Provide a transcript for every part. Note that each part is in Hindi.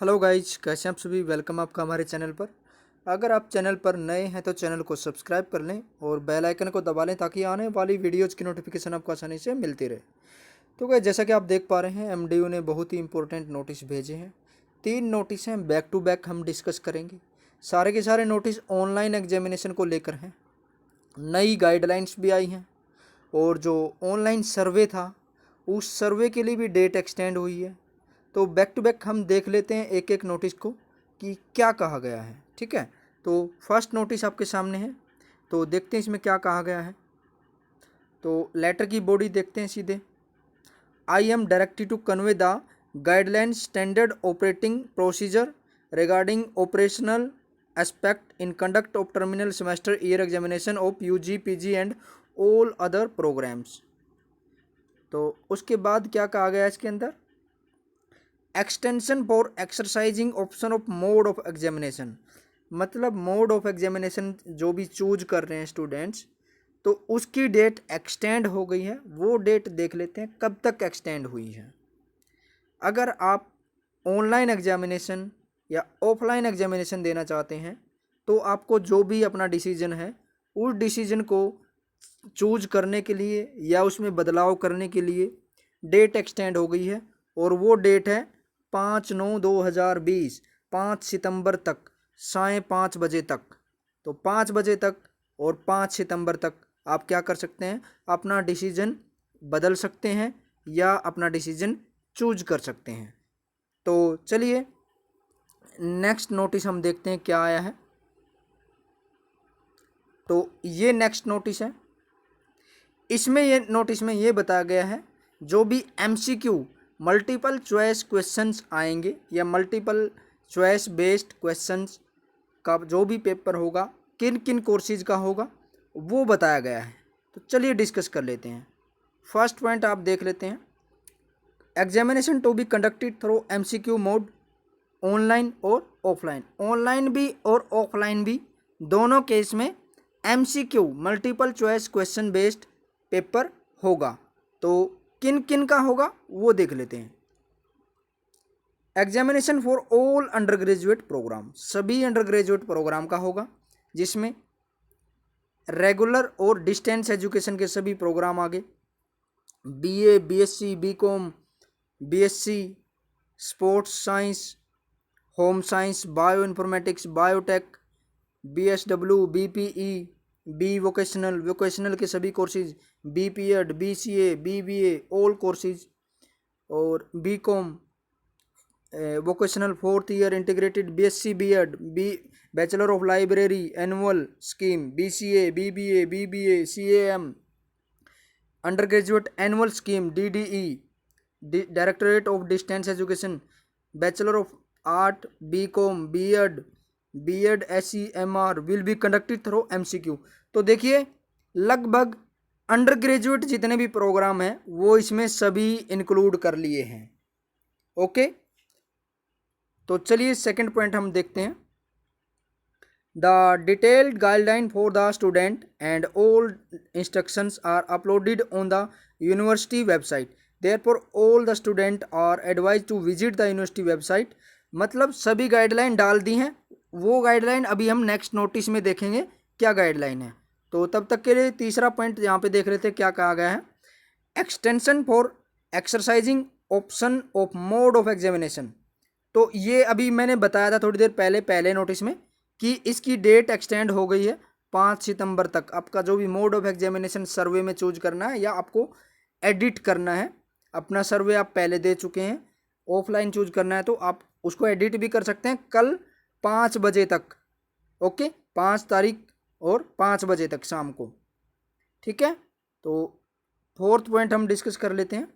हेलो गाइज, कैसे हैं आप सभी। वेलकम आपका हमारे चैनल पर। अगर आप चैनल पर नए हैं तो चैनल को सब्सक्राइब कर लें और बेल आइकन को दबा लें ताकि आने वाली वीडियोज की नोटिफिकेशन आपको आसानी से मिलती रहे। तो गाइज, जैसा कि आप देख पा रहे हैं, एमडीयू ने बहुत ही इंपॉर्टेंट नोटिस भेजे हैं। 3 नोटिस हैं, बैक टू बैक हम डिस्कस करेंगे। सारे के सारे नोटिस ऑनलाइन एग्जामिनेशन को लेकर हैं। नई गाइडलाइंस भी आई हैं और जो ऑनलाइन सर्वे था उस सर्वे के लिए भी डेट एक्सटेंड हुई है। तो बैक टू बैक हम देख लेते हैं एक एक नोटिस को कि क्या कहा गया है। ठीक है, तो फर्स्ट नोटिस आपके सामने है, तो देखते हैं इसमें क्या कहा गया है। तो लेटर की बॉडी देखते हैं सीधे। I am directed to convey the guideline standard operating procedure regarding operational aspect in conduct of terminal semester year examination of UG PG and all other programmes. तो उसके बाद क्या कहा गया इसके अंदर, extension for exercising option of mode of examination. मतलब मोड ऑफ एग्जामिनेशन जो भी चूज कर रहे हैं स्टूडेंट्स, तो उसकी डेट एक्सटेंड हो गई है। वो डेट देख लेते हैं कब तक एक्सटेंड हुई है। अगर आप ऑनलाइन एग्जामिनेशन या ऑफलाइन एग्जामिनेशन देना चाहते हैं तो आपको जो भी अपना डिसीजन है उस डिसीजन को चूज करने के लिए या उसमें बदलाव करने के लिए डेट एक्सटेंड हो गई है। और वो डेट है 5/9/2020, 5 सितंबर तक, साढ़े 5 बजे तक। तो 5 बजे तक और 5 सितंबर तक आप क्या कर सकते हैं, अपना डिसीजन बदल सकते हैं या अपना डिसीजन चूज कर सकते हैं। तो चलिए नेक्स्ट नोटिस हम देखते हैं क्या आया है। तो ये नेक्स्ट नोटिस है। इसमें ये नोटिस में ये बताया गया है जो भी एमसीक्यू मल्टीपल चॉइस क्वेश्चंस आएंगे या मल्टीपल चॉइस बेस्ड क्वेश्चंस का जो भी पेपर होगा, किन किन कोर्सेज का होगा वो बताया गया है। तो चलिए डिस्कस कर लेते हैं। फर्स्ट पॉइंट आप देख लेते हैं, examination to be conducted through MCQ mode, online और ऑफलाइन। ऑनलाइन भी और ऑफलाइन भी दोनों केस में MCQ multiple choice question based paper होगा। तो किन किन का होगा वो देख लेते हैं। Examination for all undergraduate programme, सभी अंडर ग्रेजुएट प्रोग्राम का होगा, जिसमें रेगुलर और डिस्टेंस एजुकेशन के सभी प्रोग्राम आगे, BA, BSc, BCom, BSc, sports science, home science, bio informatics, biotech, BSW, BPE, B vocational, vocational के सभी courses, BPEd, BCA, BBA, all courses, और BCom, vocational 4th year integrated, BSc, BEd, B bachelor of library annual scheme, BCA, BBA, BBA, CAM, under graduate annual scheme, DDE, directorate of distance education, bachelor of art, BCom, BEd, BEd SEMR will be conducted through MCQ. तो देखिए लगभग अंडर ग्रेजुएट जितने भी प्रोग्राम हैं वो इसमें सभी इंक्लूड कर लिए हैं। ओके, तो चलिए सेकंड पॉइंट हम देखते हैं। The detailed guideline for the student and all instructions are uploaded on the university website, therefore all the student are advise to visit the university website. मतलब सभी गाइडलाइन डाल दी हैं। वो गाइडलाइन अभी हम नेक्स्ट नोटिस में देखेंगे क्या गाइडलाइन है। तो तब तक के लिए तीसरा पॉइंट यहाँ पे देख लेते हैं क्या कहा गया है। Extension for exercising option of mode of examination. तो ये अभी मैंने बताया था थोड़ी देर पहले पहले नोटिस में कि इसकी डेट एक्सटेंड हो गई है 5 सितंबर तक। आपका जो भी मोड ऑफ एग्जामिनेशन सर्वे में चूज करना है या आपको एडिट करना है, अपना सर्वे आप पहले दे चुके हैं, ऑफलाइन चूज करना है तो आप उसको एडिट भी कर सकते हैं कल 5 बजे तक। ओके, 5 तारीख और 5 बजे तक शाम को। ठीक है, तो फोर्थ पॉइंट हम डिस्कस कर लेते हैं।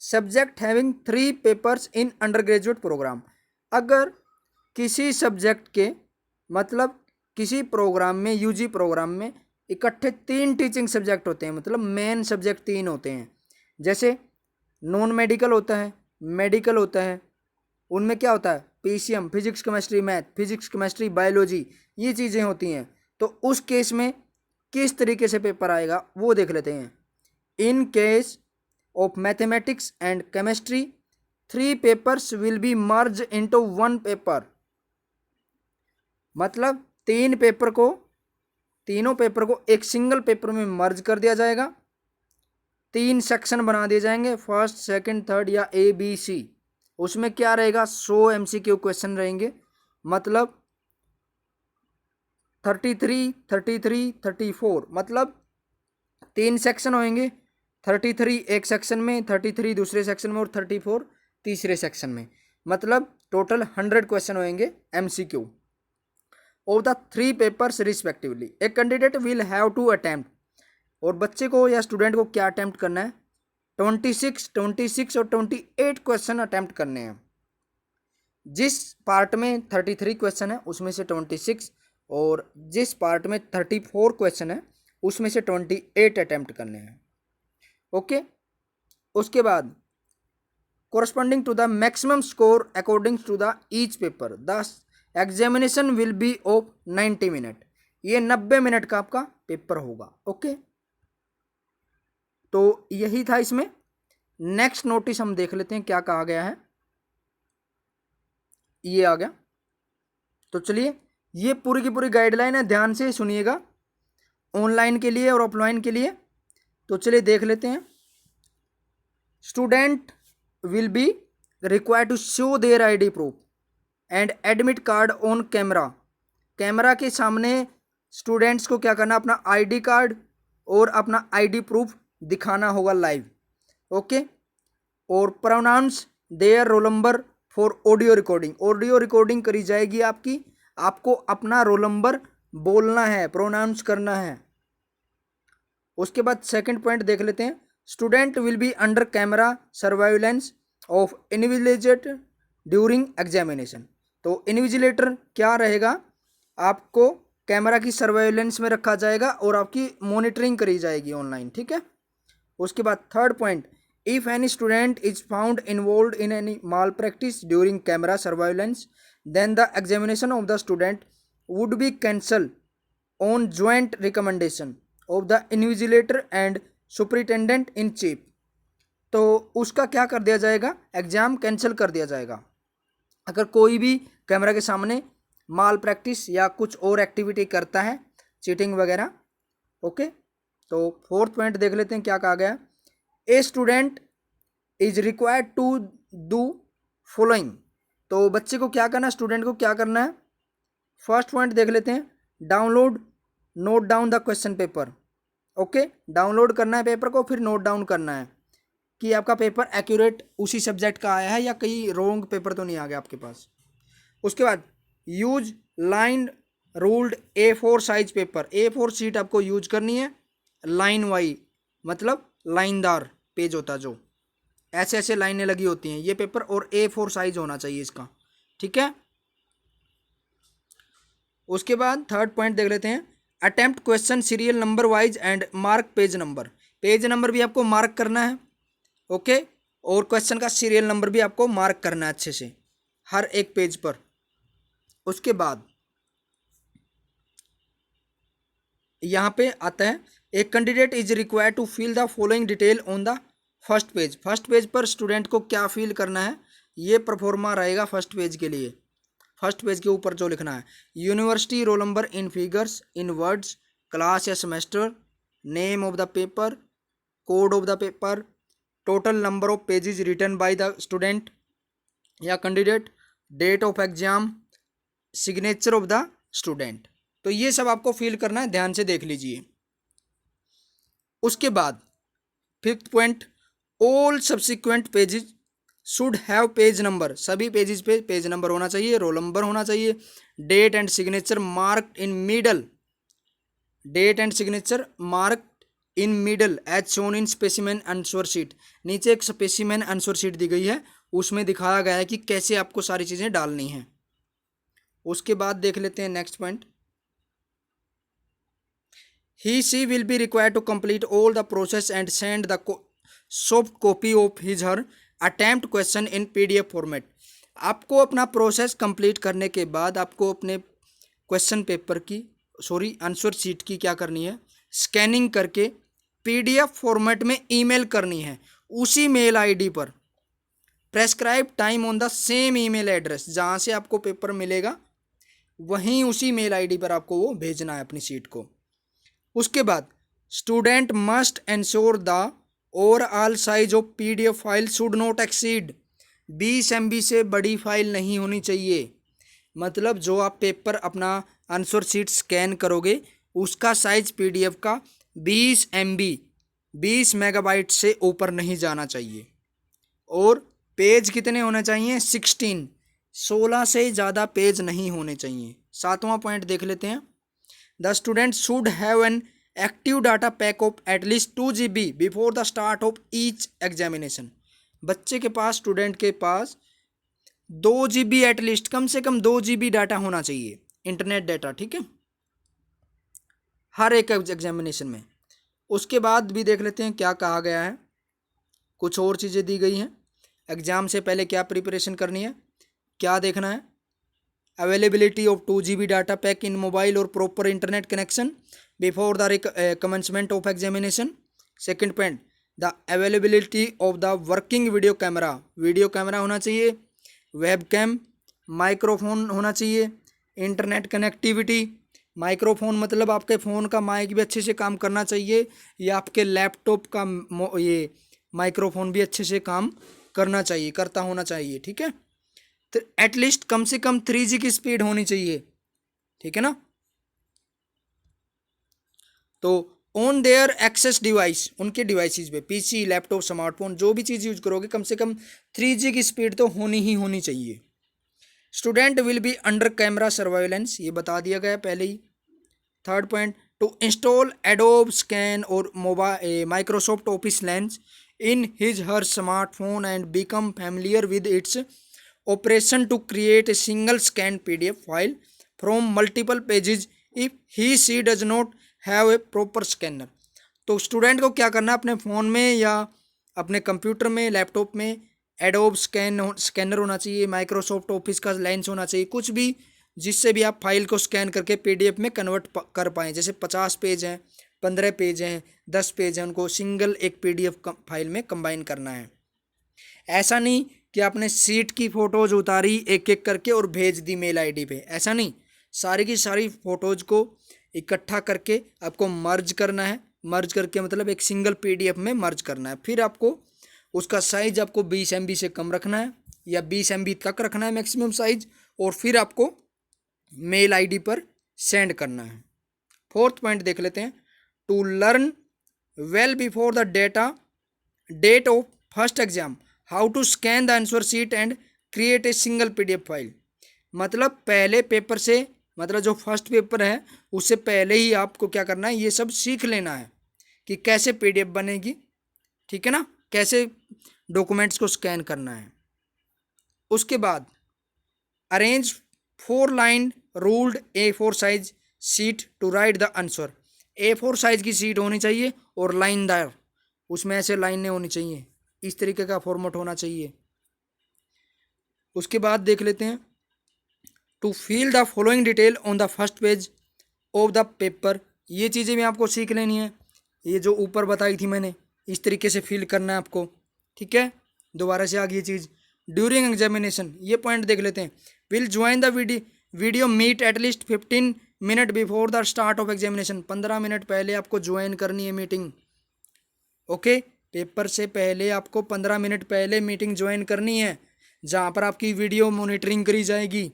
Subject having 3 papers in undergraduate programme. अगर किसी सब्जेक्ट के मतलब किसी प्रोग्राम में, यूजी प्रोग्राम में इकट्ठे 3 टीचिंग सब्जेक्ट होते हैं, मतलब मेन सब्जेक्ट 3 होते हैं। जैसे नॉन मेडिकल होता है, मेडिकल होता है, उनमें क्या होता है, PCM, physics chemistry math, physics chemistry biology, ये चीज़ें होती हैं। तो उस केस में किस तरीके से पेपर आएगा वो देख लेते हैं। In case of mathematics and chemistry 3 papers will be merge into 1 paper. मतलब तीनों पेपर को एक सिंगल पेपर में मर्ज कर दिया जाएगा। 3 सेक्शन बना दिए जाएंगे, फर्स्ट सेकंड थर्ड या ABC। उसमें क्या रहेगा, 100 MCQ क्वेश्चन रहेंगे। मतलब 33, 33, 34, मतलब 3 सेक्शन होंगे। 33 एक सेक्शन में, 33 दूसरे सेक्शन में और 34 तीसरे सेक्शन में। मतलब टोटल 100 क्वेश्चन होंगे MCQ of the 3 papers respectively. A candidate will have to attempt, और बच्चे को या स्टूडेंट को क्या अटेम्प्ट करना है, 26 और 28 क्वेश्चन अटेम्प्ट करने हैं। जिस पार्ट में 33 क्वेश्चन है उसमें से 26, और जिस पार्ट में 34 क्वेश्चन है उसमें से 28 अटेम्प्ट करने हैं। ओके, उसके बाद corresponding to the maximum score according to the each paper, the examination will be of 90 minute। ये 90 मिनट का आपका पेपर होगा। ओके, तो यही था इसमें। नेक्स्ट नोटिस हम देख लेते हैं क्या कहा गया है। ये आ गया, तो चलिए ये पूरी की पूरी गाइडलाइन है, ध्यान से सुनिएगा, ऑनलाइन के लिए और ऑफलाइन के लिए। तो चलिए देख लेते हैं। Student will be required to show their ID proof and admit card on camera। Camera के सामने स्टूडेंट्स को क्या करना, अपना ID कार्ड और अपना ID प्रूफ दिखाना होगा लाइव। ओके, और pronounce their roll number for audio recording. Audio recording करी जाएगी आपकी, आपको अपना रोल नंबर बोलना है, प्रोनाउंस करना है। उसके बाद सेकंड पॉइंट देख लेते हैं। Student will be under camera surveillance of invigilator during examination. तो इन्विजिलेटर क्या रहेगा, आपको कैमरा की सर्वाइलेंस में रखा जाएगा और आपकी मॉनिटरिंग करी जाएगी ऑनलाइन। ठीक है। उसके बाद third point, if any student is found involve in any malpractice during camera surveillance then the examination of the student would be cancel on joint recommendation of the invigilator and superintendent in chief. तो उसका क्या कर दिया जाएगा, एग्जाम कैंसिल कर दिया जाएगा अगर कोई भी कैमरा के सामने माल प्रैक्टिस या कुछ और एक्टिविटी करता है, चीटिंग वगैरह। ओके, तो फोर्थ पॉइंट देख लेते हैं क्या कहा गया। A student is required to do following. तो बच्चे को क्या करना है, स्टूडेंट को क्या करना है। फर्स्ट पॉइंट देख लेते हैं, download note down the question paper. Okay, download करना है पेपर को, फिर नोट डाउन करना है कि आपका पेपर एक्यूरेट उसी सब्जेक्ट का आया है या कहीं रॉन्ग पेपर तो नहीं आ गया आपके पास। उसके बाद use line ruled A4 size paper. A4 sheet आपको यूज करनी है, लाइन वाई मतलब लाइनदार पेज होता है, जो ऐसे ऐसे लाइनें लगी होती हैं ये पेपर, और A4 साइज होना चाहिए इसका। ठीक है। उसके बाद थर्ड पॉइंट देख लेते हैं, attempt question serial number wise and mark page number. Page number भी आपको मार्क करना है। ओके, और क्वेश्चन का सीरियल नंबर भी आपको मार्क करना है अच्छे से हर एक पेज पर। उसके बाद यहाँ पे आता है, एक candidate is required to fill the following detail on the first page. First page पर स्टूडेंट को क्या फिल करना है, ये परफॉर्मा रहेगा फर्स्ट पेज के लिए। फर्स्ट पेज के ऊपर जो लिखना है, university roll number in figures in words, class या semester, name of the paper, code of the paper, total number of pages written by the student या candidate, date of exam, signature of the student. तो ये सब आपको फिल करना है, ध्यान से देख लीजिए। उसके बाद fifth point, all subsequent pages should have page number. सभी पेजेस पे पेज नंबर होना चाहिए, रोल नंबर होना चाहिए, date and signature marked in middle, date and signature marked in middle as shown in specimen answer sheet. नीचे एक स्पेसिमेन आंसर शीट दी गई है, उसमें दिखाया गया है कि कैसे आपको सारी चीज़ें डालनी हैं। उसके बाद देख लेते हैं next point, he she will be required to complete all the process and send the soft copy of his her attempt question in PDF format। आपको अपना प्रोसेस कंप्लीट करने के बाद आपको अपने क्वेश्चन पेपर की आंसर शीट की क्या करनी है, स्कैनिंग करके PDF फॉर्मेट में ईमेल करनी है उसी मेल आईडी पर। Prescribe time on the same email address, जहाँ से आपको पेपर मिलेगा वहीं उसी मेल आईडी पर आपको वो भेजना है अपनी सीट को। उसके बाद student must ensure the overall size of PDF file should not exceed 20 MB से बड़ी फाइल नहीं होनी चाहिए। मतलब जो आप पेपर अपना आंसर शीट स्कैन करोगे उसका साइज पीडीएफ का 20 MB 20 मेगाबाइट से ऊपर नहीं जाना चाहिए। और पेज कितने होने चाहिए? 16 से ज़्यादा पेज नहीं होने चाहिए। 7वां पॉइंट देख लेते हैं। The student should have an active data pack of at least 2 GB before the start of each examination. बच्चे के पास, स्टूडेंट के पास 2 GB एटलीस्ट, कम से कम 2 GB डाटा होना चाहिए, इंटरनेट डाटा, ठीक है, हर एक एग्जामिनेशन में। उसके बाद भी देख लेते हैं क्या कहा गया है। कुछ और चीज़ें दी गई हैं। एग्ज़ाम से पहले क्या प्रिपरेशन करनी है, क्या देखना है। Availability of 2 GB data pack in mobile और proper internet connection before the commencement of examination. Second point, the availability of the working video camera होना चाहिए, वेबकैम, माइक्रोफोन होना चाहिए, इंटरनेट कनेक्टिविटी। माइक्रोफोन मतलब आपके फ़ोन का माइक भी अच्छे से काम करना चाहिए, या आपके लैपटॉप का ये माइक्रोफोन भी अच्छे से काम करना चाहिए, करता होना चाहिए, ठीक है। तो एटलीस्ट कम से कम 3G की स्पीड होनी चाहिए, ठीक है ना। तो ऑन देयर एक्सेस डिवाइस, उनके डिवाइसेस पे, पीसी, लैपटॉप, स्मार्टफोन, जो भी चीज़ यूज करोगे कम से कम 3G की स्पीड तो होनी ही होनी चाहिए। Student will be under camera surveillance, ये बता दिया गया पहले ही। Third point, to install Adobe scan और Microsoft office lens in his her smartphone and become familiar with its operation to create a single scanned PDF file from multiple pages if she does not have a proper scanner। तो स्टूडेंट को क्या करना है, अपने फ़ोन में या अपने कंप्यूटर में, लैपटॉप में एडोब स्कैनर होना चाहिए, माइक्रोसॉफ्ट ऑफिस का लेंस होना चाहिए, कुछ भी जिससे भी आप फाइल को स्कैन करके PDF में कन्वर्ट कर पाएँ। जैसे 50 पेज हैं, 15 पेज हैं, 10 पेज हैं, उनको सिंगल एक PDF फाइल में कंबाइन करना है। ऐसा नहीं कि आपने सीट की फ़ोटोज़ उतारी एक एक करके और भेज दी मेल आईडी पे, ऐसा नहीं। सारी की सारी फ़ोटोज़ को इकट्ठा करके आपको मर्ज करना है। मर्ज करके मतलब एक सिंगल PDF में मर्ज करना है। फिर आपको उसका साइज आपको 20 MB से कम रखना है या 20 MB तक रखना है मैक्सिमम साइज, और फिर आपको मेल आईडी पर सेंड करना है। फोर्थ पॉइंट देख लेते हैं। To learn well before the date of first exam how to scan the answer sheet and create a single PDF file. मतलब पहले पेपर से, मतलब जो फर्स्ट पेपर है उससे पहले ही आपको क्या करना है, ये सब सीख लेना है कि कैसे PDF बनेगी, ठीक है ना, कैसे डॉक्यूमेंट्स को स्कैन करना है। उसके बाद arrange 4 line ruled A4 size sheet to write the answer. A4 size की शीट होनी चाहिए और लाइनदार, उसमें ऐसे लाइनें होनी चाहिए, इस तरीके का फॉर्मेट होना चाहिए। उसके बाद देख लेते हैं। To fill the following detail on the first page of the paper. ये चीज़ें भी आपको सीख लेनी है, ये जो ऊपर बताई थी मैंने, इस तरीके से फिल करना है आपको, ठीक है। दोबारा से आ गई ये चीज़। ड्यूरिंग एग्जामिनेशन, ये पॉइंट देख लेते हैं। Will join the video meet at least 15 minute before the start of examination. 15 minute पहले आपको ज्वाइन करनी है मीटिंग, ओके। पेपर से पहले आपको 15 मिनट पहले मीटिंग ज्वाइन करनी है, जहाँ पर आपकी वीडियो मॉनिटरिंग करी जाएगी।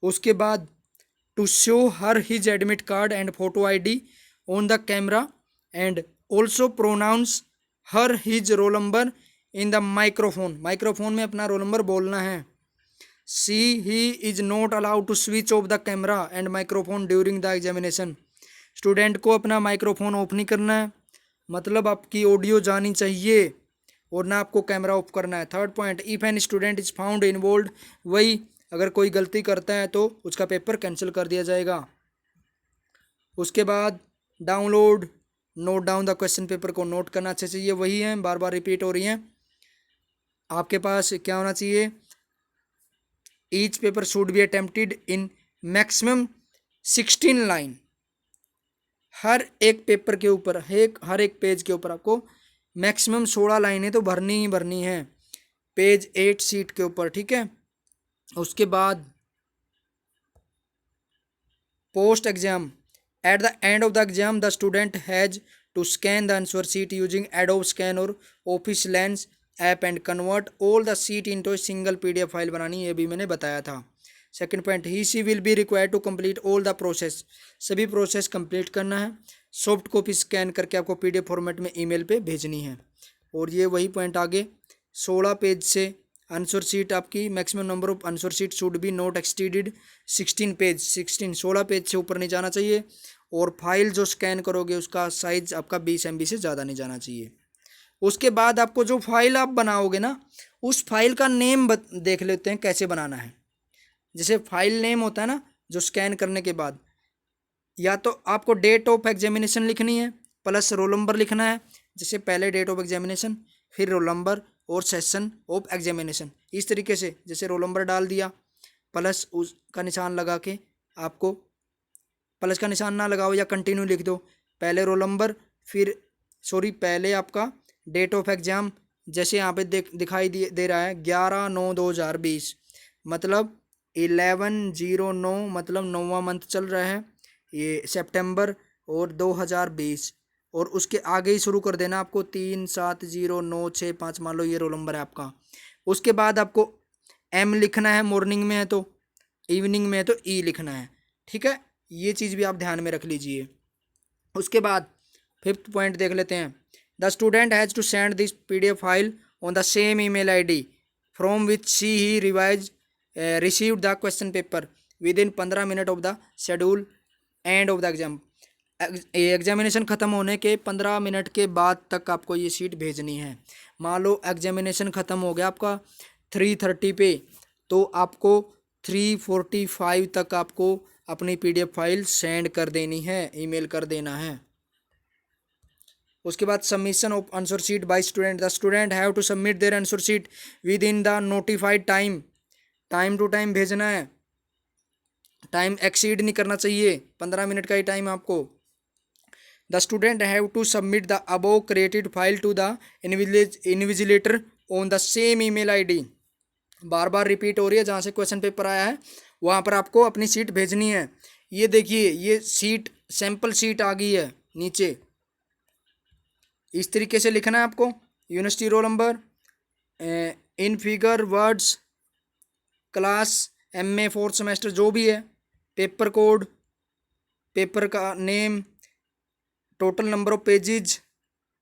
उसके बाद to show her his admit card and photo ID on the camera and also pronounce her his roll number in the microphone में अपना रोल नंबर बोलना है। he is not allowed to switch off the camera and microphone during the examination। Student को अपना माइक्रोफोन ऑफ नहीं करना है, मतलब आपकी ऑडियो जानी चाहिए, और ना आपको कैमरा ऑफ करना है। Third point, if an student is found involve, वही अगर कोई गलती करता है तो उसका पेपर कैंसिल कर दिया जाएगा। उसके बाद download, note down the question paper को नोट करना अच्छे से, ये वही हैं, बार बार रिपीट हो रही हैं। आपके पास क्या होना चाहिए, each paper should be attempted in maximum 16 line. हर एक पेपर के ऊपर, हर एक पेज के ऊपर आपको मैक्सिमम 16 लाइनें तो भरनी ही भरनी है। पेज 8 सीट के ऊपर, ठीक है। उसके बाद post exam, at the end of the exam the student has to scan the answer sheet using Adobe scan और office lens app and convert all the sheet into a single PDF file बनानी, ये भी मैंने बताया था। Second point, he she will be required to complete all the process, सभी प्रोसेस कंप्लीट करना है। सॉफ्ट कॉपी स्कैन करके आपको पीडीएफ फॉर्मेट में ईमेल पे भेजनी है। और ये वही पॉइंट आगे, 16 पेज से आंसर शीट आपकी maximum number of answer sheet should be not exceeded 16 page, 16 page से ऊपर नहीं जाना चाहिए। और फाइल जो स्कैन करोगे उसका साइज आपका 20 MB से ज़्यादा नहीं जाना चाहिए। उसके बाद आपको जो फाइल आप बनाओगे ना, उस फाइल का नेम देख लेते हैं कैसे बनाना है। जैसे फाइल नेम होता है ना, जो स्कैन करने के बाद या तो आपको डेट ऑफ एग्जामिनेशन लिखनी है प्लस रोल नंबर लिखना है। जैसे पहले डेट ऑफ एग्जामिनेशन, फिर रोल नंबर और सेशन ऑफ एग्जामिनेशन, इस तरीके से। जैसे रोल नंबर डाल दिया, प्लस उसका निशान लगा के, आपको प्लस का निशान ना लगाओ या कंटिन्यू लिख दो, पहले रोल नंबर फिर पहले आपका डेट ऑफ एग्ज़ाम। जैसे यहाँ पे दिखाई दे रहा है 11/9/2020, मतलब 11/09, मतलब 9वां मंथ चल रहा है ये सितंबर और 2020। और उसके आगे ही शुरू कर देना आपको 3/7/0/9/6/5, मान लो ये रोल नंबर है आपका। उसके बाद आपको एम लिखना है, मॉर्निंग में है तो, इवनिंग में है तो ई लिखना है, ठीक है। ये चीज़ भी आप ध्यान में रख लीजिए। उसके बाद 5th पॉइंट देख लेते हैं। The student has to send this PDF file on the same email ID from which she he revise received the question paper within 15 minute of the schedule end of the exam. Examination ख़त्म होने के 15 मिनट के बाद तक आपको ये शीट भेजनी है। मान लो एग्जामिनेशन ख़त्म हो गया आपका 3:30 पे, तो आपको 3:45 तक आपको अपनी पीडीएफ फाइल सेंड कर देनी है, ईमेल कर देना है। उसके बाद submission of answer sheet by student, the student have to submit their answer sheet within the notified time, time to time भेजना है, टाइम एक्सीड नहीं करना चाहिए, 15 मिनट का ही टाइम आपको। The student have to submit the above created file to the invigilator on the same email ID, बार बार रिपीट हो रही है, जहाँ से क्वेश्चन पेपर आया है वहाँ पर आपको अपनी सीट भेजनी है। ये देखिए, ये सीट सैंपल सीट आ गई है नीचे, इस तरीके से लिखना है आपको। University roll number, in figure words, class, MA 4th semester जो भी है, पेपर कोड, पेपर का name, total number of pages,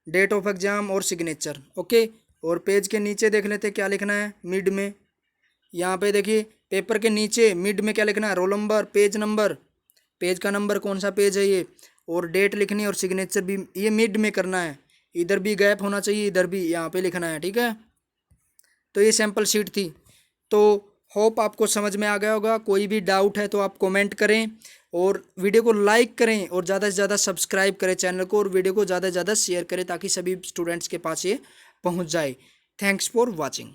date of exam और सिग्नेचर, ओके। और पेज के नीचे देख लेते क्या लिखना है मिड में। यहाँ पे देखिए पेपर के नीचे मिड में क्या लिखना है, रोल नंबर, पेज का नंबर कौन सा पेज है ये, और डेट लिखनी है, और सिग्नेचर भी ये मिड में करना है। इधर भी गैप होना चाहिए, इधर भी, यहाँ पे लिखना है, ठीक है। तो ये सैंपल शीट थी। तो होप आपको समझ में आ गया होगा। कोई भी डाउट है तो आप कमेंट करें, और वीडियो को लाइक करें, और ज़्यादा से ज़्यादा सब्सक्राइब करें चैनल को, और वीडियो को ज़्यादा से ज़्यादा शेयर करें ताकि सभी स्टूडेंट्स के पास ये पहुंच जाए। Thanks for watching.